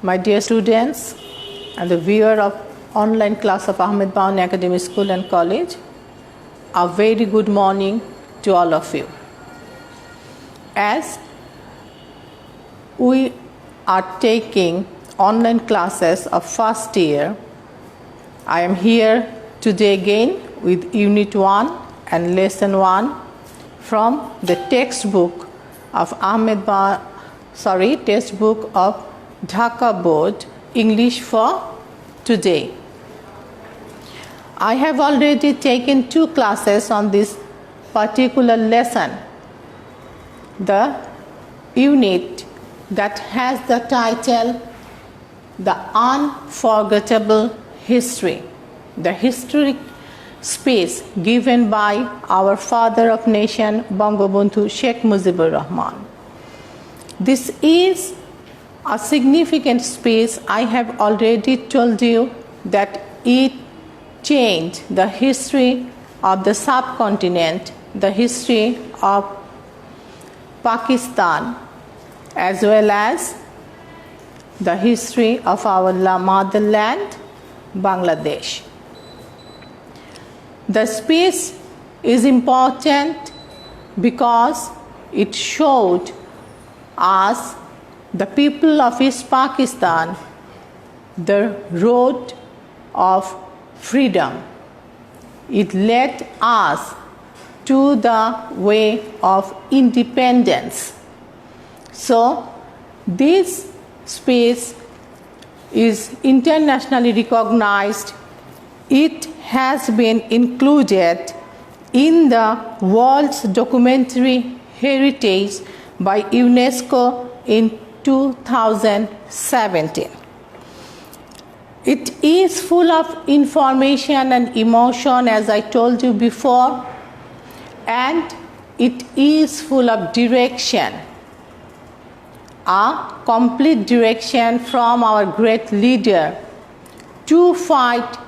my dear students and the viewer of online class of Ahmed Bauni Academy School and College, a very good morning to all of you. As we are taking online classes of first year, I am here today again with Unit 1 and Lesson 1 from the textbook of textbook of Dhaka Board, English for Today. I have already taken 2 classes on this particular lesson. The unit that has the title The Unforgettable History, the historic space given by our father of nation, Bangabandhu Sheikh Mujibur Rahman. This is a significant space. I have already told you that it changed the history of the subcontinent, the history of Pakistan, as well as the history of our motherland, Bangladesh. The space is important because it showed us, the people of East Pakistan, the road of freedom. It led us to the way of independence. So, this space is internationally recognized. It has been included in the World's Documentary Heritage by UNESCO in 2017. It is full of information and emotion, as I told you before, and it is full of direction, a complete direction from our great leader to fight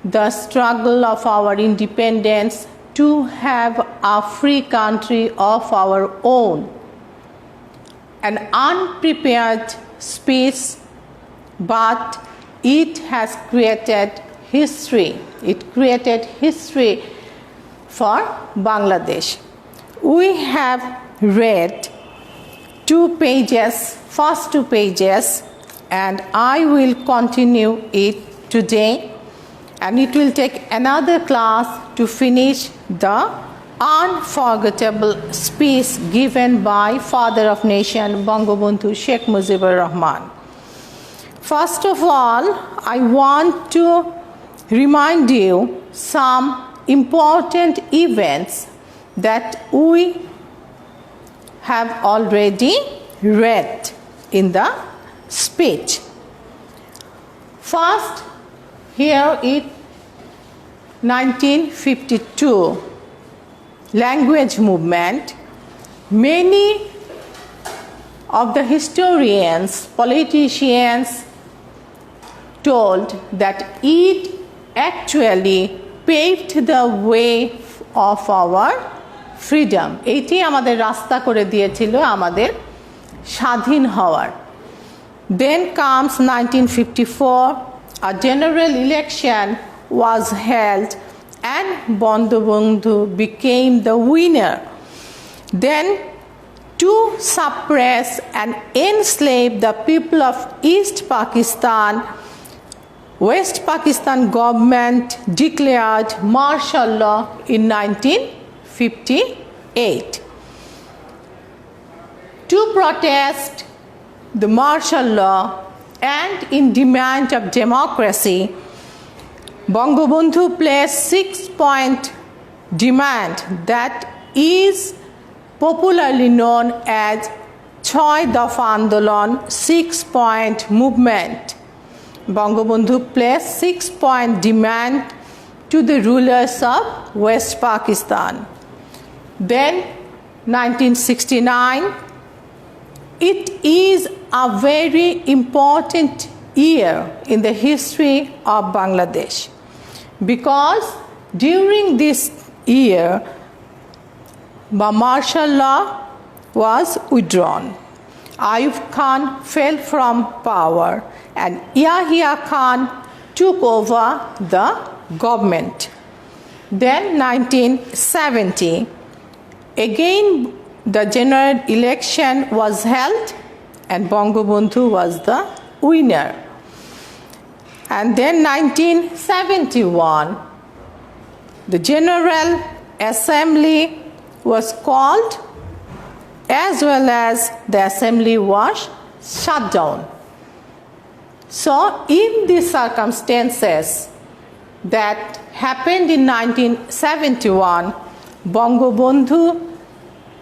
the struggle of our independence, to have a free country of our own. An unprepared space, but it has created history. It created history for Bangladesh. We have read 2 pages, first 2 pages, and I will continue it today, and it will take another class to finish the unforgettable speech given by Father of Nation Bangabandhu Sheikh Mujibur Rahman. First of all, I want to remind you some important events that we have already read in the speech. First, here is 1952 language movement. Many of the historians, politicians told that it actually paved the way of our freedom. এটি আমাদের রাস্তা করে দিয়েছিল আমাদের স্বাধীন হওয়ার. Then comes 1954, a general election was held and Bangabandhu became the winner. Then, to suppress and enslave the people of East Pakistan, West Pakistan government declared martial law in 1958. To protest the martial law and in demand of democracy, Bangabandhu placed 6-point demand that is popularly known as Chhoy Dafa Andolon, 6-point movement. Bangabandhu placed 6-point demand to the rulers of West Pakistan. Then 1969, it is a very important year in the history of Bangladesh, because during this year, martial law was withdrawn. Ayub Khan fell from power and Yahya Khan took over the government. Then 1970, again the general election was held and Bangabandhu was the winner. And then 1971, the General Assembly was called, as well as the assembly was shut down. So in these circumstances that happened in 1971, Bangabandhu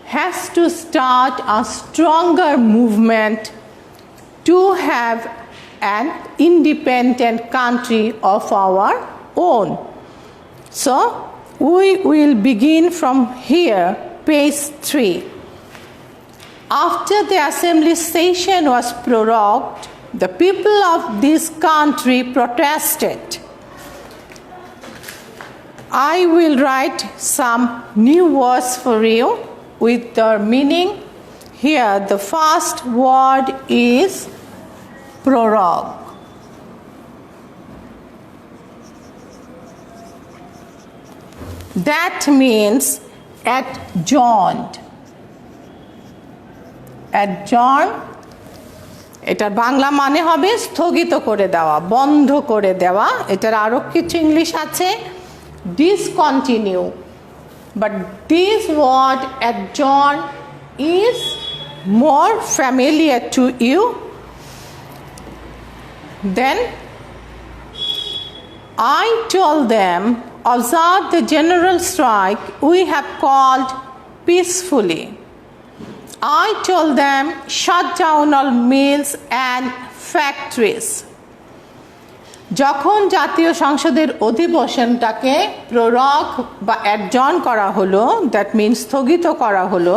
has to start a stronger movement to have an independent country of our own. So we will begin from here, page 3. After the assembly session was prorogued, the people of this country protested. I will write some new words for you with their meaning. Here, the first word is prorogue. That means adjourned. Adjourn, এটার বাংলা মানে হবে স্থগিত করে দেওয়া, বন্ধ করে দেওয়া। এটার আরও কিছু ইংলিশ আছে, discontinue. But this word adjourn is more familiar to you. Then I told them, observe the general strike we have called peacefully. I told them, shut down all mills and factories. যখন জাতীয় সংসদের অধিবেশনটাকে প্ররগ বা অ্যাডজর্ন করা হলো, that means স্থগিত করা হলো,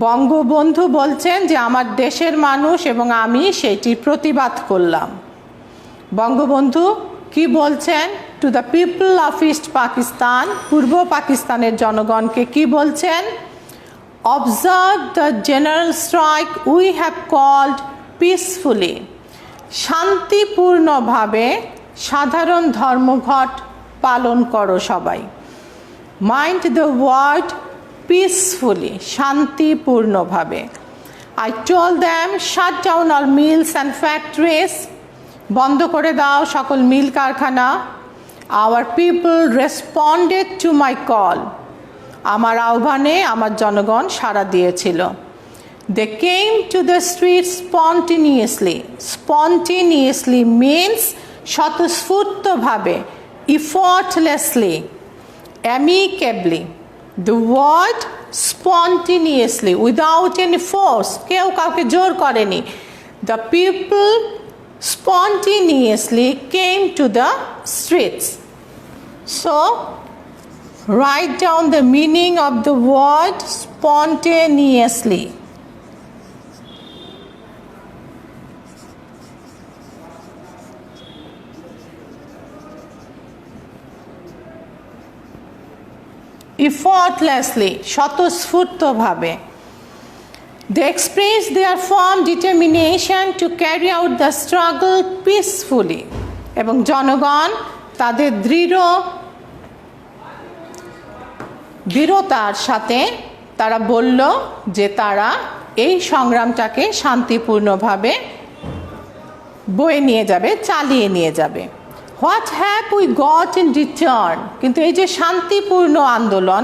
বঙ্গবন্ধু বলছেন যে আমার দেশের মানুষ এবং আমি সেটি প্রতিবাদ করলাম। বঙ্গবন্ধু কি বলছেন? To the people of east Pakistan, পূর্ব পাকিস্তানের জনগণকে কি বলছেন? Observe the general strike we have called peacefully. শান্তিপূর্ণভাবে সাধারণ ধর্মঘট পালন করো সবাই। Mind the word peacefully, শান্তিপূর্ণভাবে। I told them, shut down all mills and factories. বন্ধ করে দাও সকল মিল কারখানা। Our people responded to my call. আমার আহ্বানে আমার জনগণ সাড়া দিয়েছিল। They came to the streets spontaneously. Spontaneously means স্বতঃস্ফূর্তভাবে, effortlessly, amicably. The word spontaneously, without any force, কেউ কাউকে জোর করেনি। The people spontaneously came to the streets. So, write down the meaning of the word spontaneously. Effortlessly, স্বতঃস্ফূর্তভাবে। They expressed their firm determination to carry out the struggle peacefully. এবং জনগণ তাদের দৃঢ়তার সাথে তারা বলল যে তারা এই সংগ্রামটাকে শান্তিপূর্ণভাবে বয়ে নিয়ে যাবে, চালিয়ে নিয়ে যাবে। What have we got in return? কিন্তু এই যে শান্তিপূর্ণ আন্দোলন,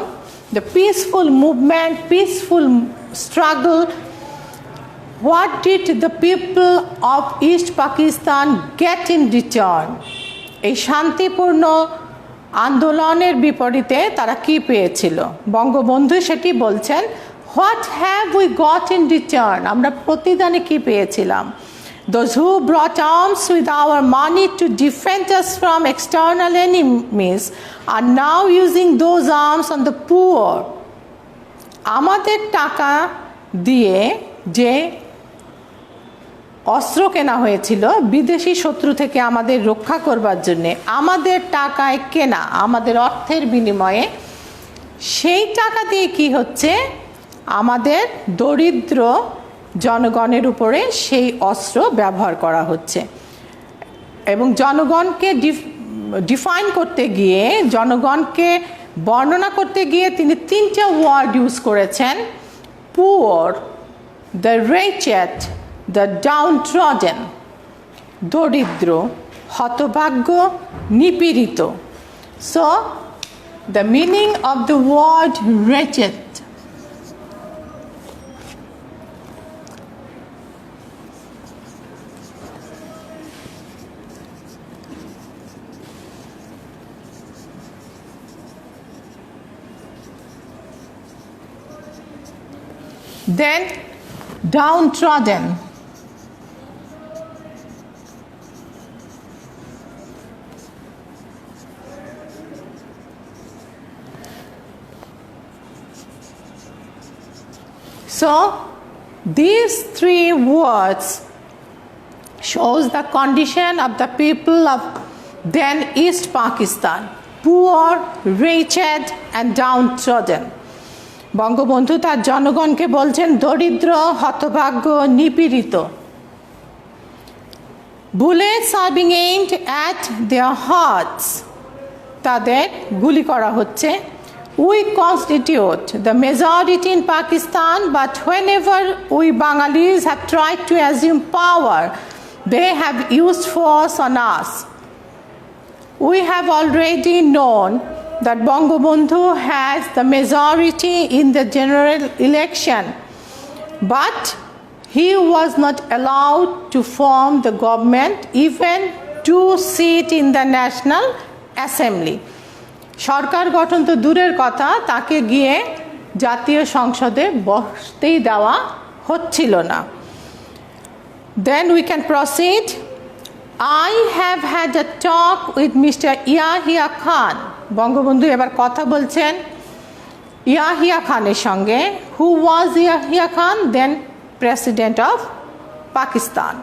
the peaceful movement, peaceful struggle, what did the people of East Pakistan get in return? এই শান্তিপূর্ণ আন্দোলনের বিপরীতে তারা কি পেয়েছিল? বঙ্গবন্ধু সেটি বলছেন, what have we got in return? আমরা প্রতিদানে কি পেয়েছিলাম? Those who brought arms with our money to defend us from external enemies are now using those arms on the poor. আমাদের টাকা দিয়ে যে অস্ত্র কেনা হয়েছিল বিদেশি শত্রু থেকে আমাদের রক্ষা করবার জন্যে, আমাদের টাকায় কেনা, আমাদের অর্থের বিনিময়ে, সেই টাকা দিয়ে কি হচ্ছে? আমাদের দরিদ্র জনগণের উপরে সেই অস্ত্র ব্যবহার করা হচ্ছে এবং জনগণকে ডিফাইন করতে গিয়ে জনগণকে বর্ণনা করতে গিয়ে তিনি তিনটা ওয়ার্ড ইউজ করেছেন poor the wretched the downtrodden দরিদ্র হতভাগ্য নিপীড়িত so the meaning of the word wretched then downtrodden so these three words shows the condition of the people of then East Pakistan poor wretched and downtrodden Bangabandhu তার জনগণকে বলছেন দরিদ্র হতভাগ্য নিপীড়িত bullets are being aimed at their hearts তাদের গুলি করা হচ্ছে we constitute the majority in Pakistan but whenever we Bengalis have tried to assume power they have used force on us we have already known that Bangabandhu has the majority in the general election, but he was not allowed to form the government even to sit in the National Assembly. সরকার গঠন তো দূরের কথা তাকে গিয়ে জাতীয় সংসদে বসতেই দেওয়া হচ্ছিল না Then we can proceed. I have had a talk with Mr. Yahya Khan. Bangabandhu এবার কথা বলছেন ইয়াহিয়া খানের সঙ্গে who was Yahya Khan then president of Pakistan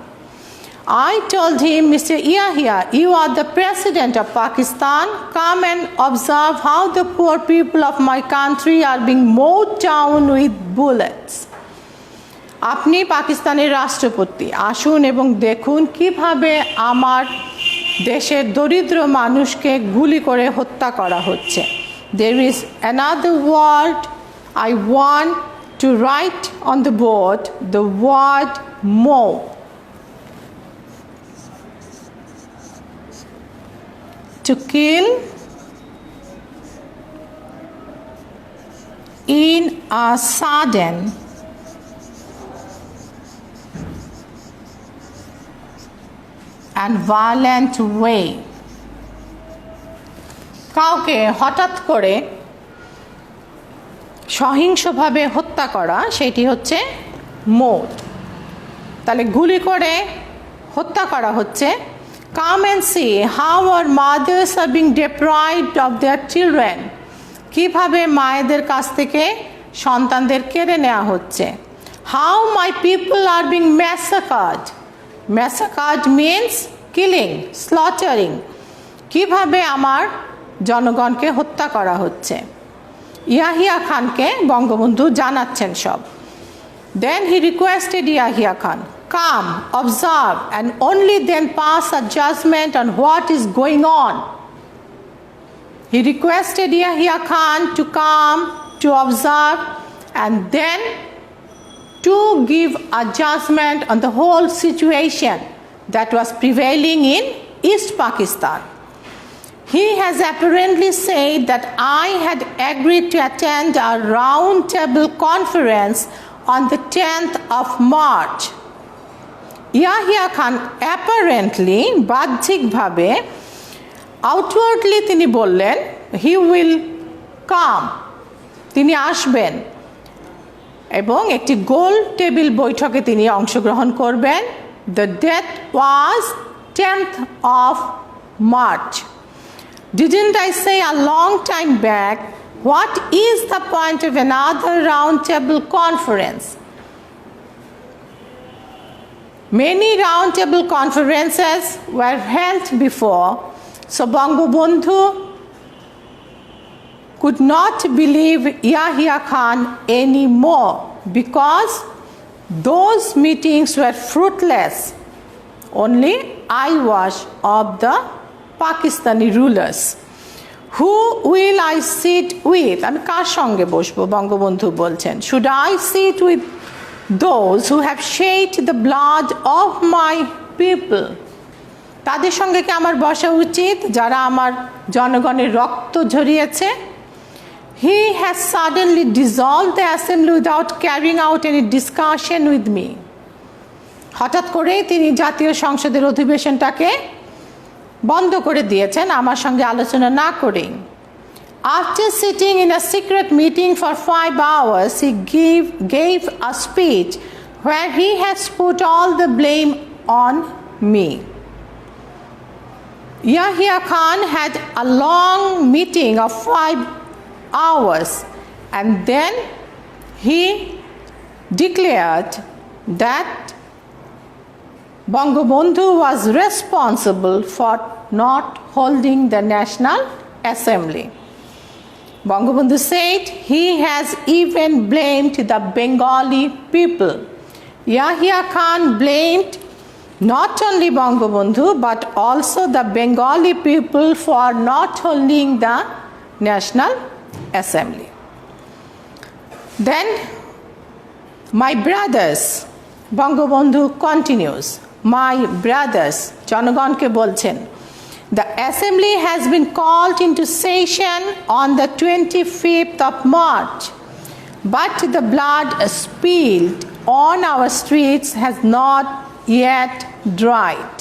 I told him Mr. Yahya you are the president of Pakistan come and observe how the poor people of my country are being mowed down with bullets আপনি পাকিস্তানের রাষ্ট্রপতি আসুন এবং দেখুন কিভাবে আমার দেশের দরিদ্র মানুষকে গুলি করে হত্যা করা হচ্ছে There is another word I want to write on the board the word mow to kill in a sudden and violent way কাউকে হঠাৎ করে সহিংসভাবে হত্যা করা সেটি হচ্ছে মৌত তাহলে গুলি করে হত্যা করা হচ্ছে come and see how our mothers are being deprived of their children কিভাবে মায়েদের কাছ থেকে সন্তানদের কেড়ে নেওয়া হচ্ছে how my people are being massacred Massacred means killing, slaughtering. কিভাবে আমার জনগণকে হত্যা করা হচ্ছে ইয়াহিয়া খানকে বঙ্গবন্ধু জানাচ্ছেন সব Then he requested Yahya Khan, come, observe, and only then pass a judgment on what is going on. He requested Yahya Khan to come, to observe, and then to give a judgment on the whole situation that was prevailing in East Pakistan. He has apparently said that I had agreed to attend a round table conference on the 10th of March. Yahya Khan apparently, বাহ্যিকভাবে, outwardly তিনি বললেন, he will come, তিনি আসবেন এবং একটি গোল table বৈঠকে তিনি অংশগ্রহণ করবেন The date was 10th of March. Didn't I say a long time back, what is the point of another round table conference? Many round table conferences were held before, so Bangabandhu could not believe Yahya Khan anymore because those meetings were fruitless. Only I was of the Pakistani rulers. Who will I sit with? আমি কার সঙ্গে বসবো? বঙ্গবন্ধু বলছেন, should I sit with those who have shed the blood of my people? তাদের সঙ্গে কি আমার বসা উচিত যারা আমার জনগণের রক্ত ঝরিয়েছে? He has suddenly dissolved the assembly without carrying out any discussion with me. হঠাৎ করেই তিনি জাতীয় সংসদের অধিবেশনটাকে বন্ধ করে দিয়েছেন আমার সঙ্গে আলোচনা না করেই। After sitting in a secret meeting for 5 hours, he gave a speech where he has put all the blame on me. Yahya Khan had a long meeting of 5 hours and then he declared that Bangabandhu was responsible for not holding the National Assembly. Bangabandhu said he has even blamed the Bengali people. Yahya Khan blamed not only Bangabandhu but also the Bengali people for not holding the National Assembly. Then, my brothers, Bangabandhu continues, my brothers, জনগণকে বলছেন, the assembly has been called into session on the 25th of March, but the blood spilled on our streets has not yet dried.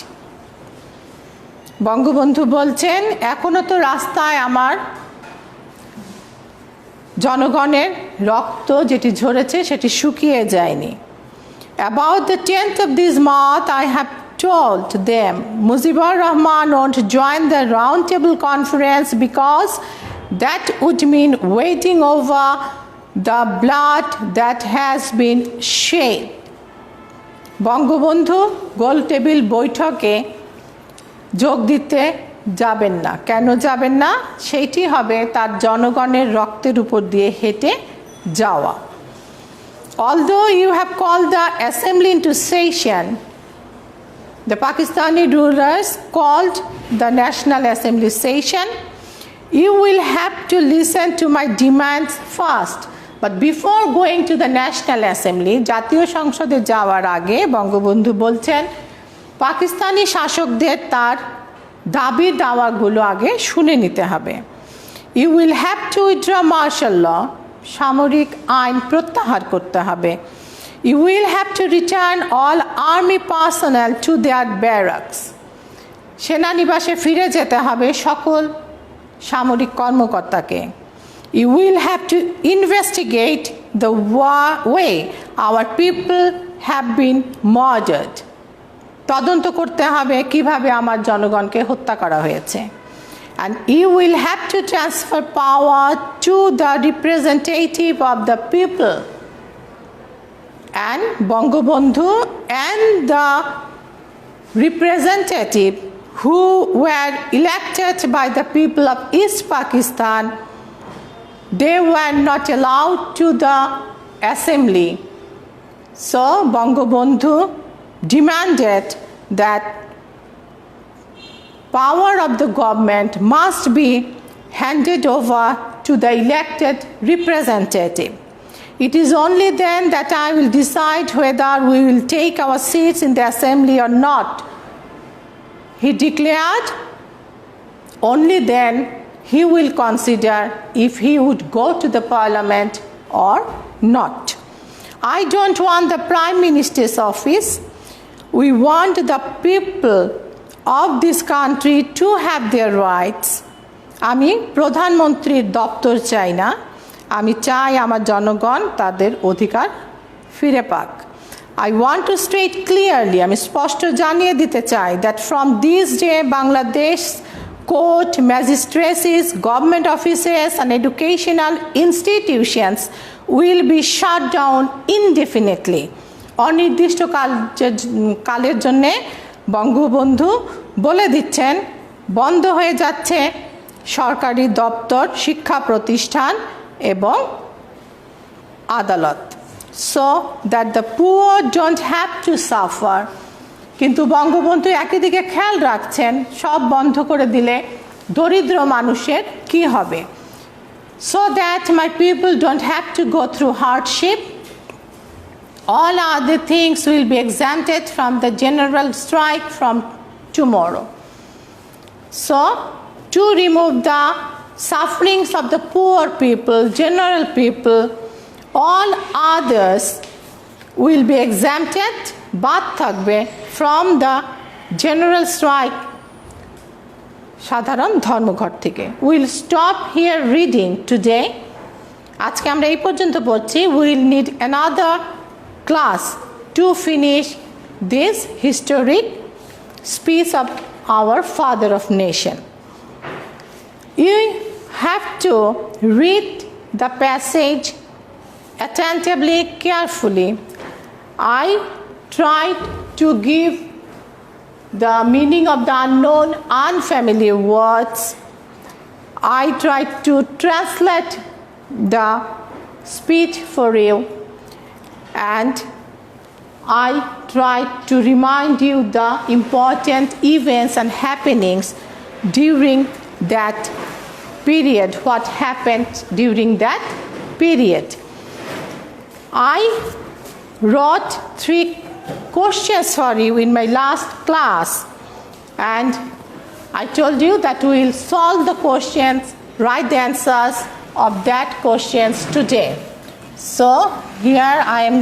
Bangabandhu বলছেন, এখনো তো রাস্তায় আমার জনগণের রক্ত যেটি ঝরেছে সেটি শুকিয়ে যায়নি। About the 10th of this month, I have told them Mujibur Rahman won't join the roundtable conference because that would mean waiting over the blood that has been shed. Bangabandhu goal table বৈঠকে যোগ দিতে যাবেন না। কেন যাবেন না? সেইটি হবে তার জনগণের রক্তের উপর দিয়ে হেঁটে যাওয়া। Although you have called the assembly into session, the Pakistani rulers called the National Assembly session, you will have to listen to my demands first. But before going to the National Assembly, জাতীয় সংসদে যাওয়ার আগে বঙ্গবন্ধু বলছেন পাকিস্তানি শাসকদের তার দাবি দাওয়াগুলো আগে শুনে নিতে হবে। You will have to withdraw martial law, সামরিক আইন প্রত্যাহার করতে হবে। You will have to return all army personnel to their barracks. সেনানিবাসে ফিরে যেতে হবে সকল সামরিক কর্মকর্তাকে। You will have to investigate the way our people have been murdered. তদন্ত করতে হবে কিভাবে আমার জনগণকে হত্যা করা হয়েছে। And you will have to transfer power to the representative of the people. And Bangabandhu and the representative who were elected by the people of East Pakistan, they were not allowed to the assembly. So Bangabandhu demanded that power of the government must be handed over to the elected representative. It is only then that I will decide whether we will take our seats in the assembly or not. He declared only then he will consider if he would go to the parliament or not. I don't want the Prime Minister's office. We want the people of this country to have their rights. আমি প্রধানমন্ত্রীর দপ্তর চাই না, আমি চাই আমার জনগণ তাদের অধিকার ফিরে পাক। I want to state clearly, আমি স্পষ্ট জানিয়ে দিতে চাই that from this day Bangladesh court, magistracies, government offices and educational institutions will be shut down indefinitely. অনির্দিষ্ট কালের জন্যে বঙ্গবন্ধু বলে দিচ্ছেন বন্ধ হয়ে যাচ্ছে সরকারি দপ্তর, শিক্ষা প্রতিষ্ঠান এবং আদালত। so that the poor don't have to suffer. কিন্তু বঙ্গবন্ধু একই দিকে খেয়াল রাখছেন সব বন্ধ করে দিলে দরিদ্র মানুষের কি হবে, so that my people don't have to go through hardship. All other things will be exempted from the general strike from tomorrow. So to remove the sufferings of the poor people, general people, all others will be exempted বাদ থাকবে from the general strike সাধারণ ধর্মঘট থেকে. We'll stop here reading today. আজকে আমরা এই পর্যন্ত পড়ছি. We'll need another class to finish this historic speech of our father of nation. You have to read the passage attentively, carefully. I tried to give the meaning of the unknown, unfamiliar words. I tried to translate the speech for you, and I tried to remind you the important events and happenings during that period, what happened during that period. I wrote 3 questions for you in my last class, and I told you that we will solve the questions, write the answers of that questions today. So here I am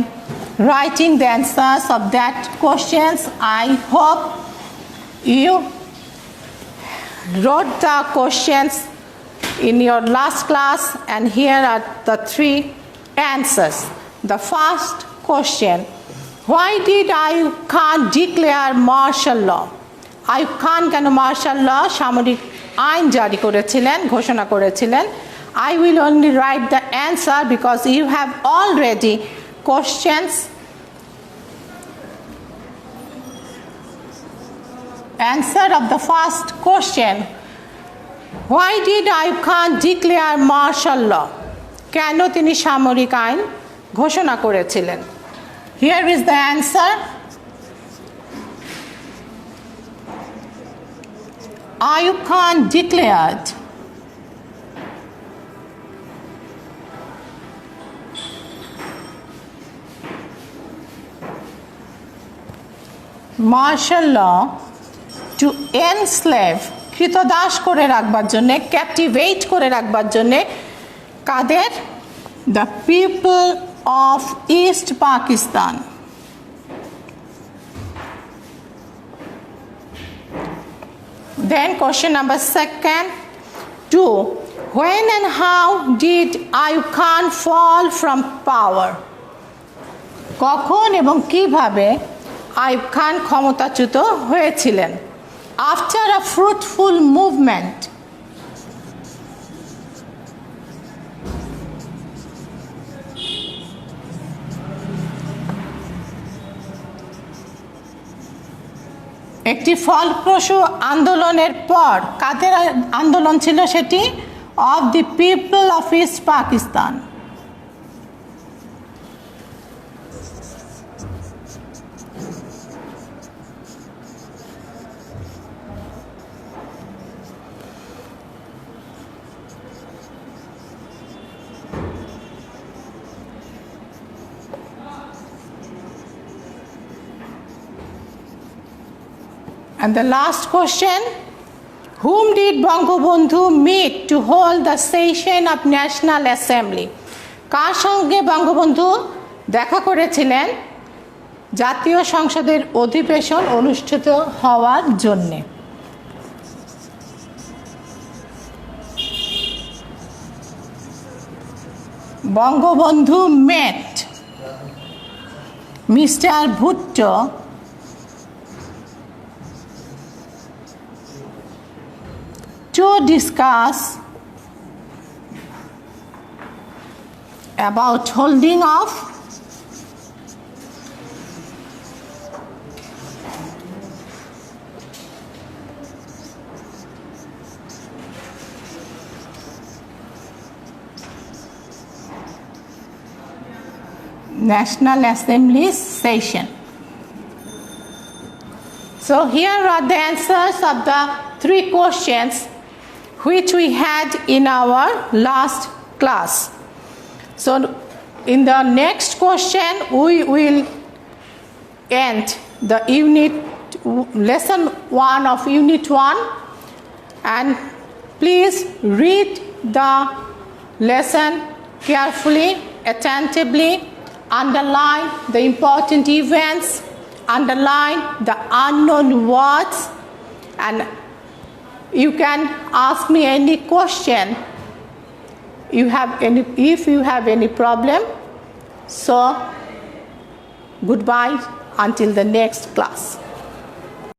writing the answers of that questions. I hope you wrote the questions in your last class, and here are the 3 answers. The first question: why did Ayub Khan declare martial law? Ayub Khan কেন martial law সামরিক আইন জারি করেছিলেন, ঘোষণা করেছিলেন? I will only write the answer because you have already questions. Answer of the first question: why did Ayub Khan declare martial law? কেন তিনি সামরিক আইন ঘোষণা করেছিলেন? Here is the answer. Ayub Khan declared martial law to enslave, কৃতদাস করে রাখবার জন্যে, ক্যাপটিভেট করে রাখবার জন্যে কাদের? The people of East Pakistan. Then question number 2: when and how did Ayub Khan fall from power? কখন এবং কিভাবে আইয়ুব খান ক্ষমতাচ্যুত হয়েছিলেন? After a fruitful movement. একটি ফলপ্রসূ আন্দোলনের পর, কাদের আন্দোলন ছিল সেটি? Of the people of east Pakistan. And the last question: whom did Bangabandhu meet to hold the session of National Assembly? কার সঙ্গে বঙ্গবন্ধু দেখা করেছিলেন জাতীয় সংসদের অধিবেশন অনুষ্ঠিত হওয়ার জন্য? Bangabandhu met Mr. Bhutto to discuss about holding of National Assembly session. So here are the answers of the 3 questions which we had in our last class. So in the next question we will end the lesson 1 of unit 1, and please read the lesson carefully, attentively, underline the important events, underline the unknown words, and you can ask me any question if you have any problem. So goodbye until the next class.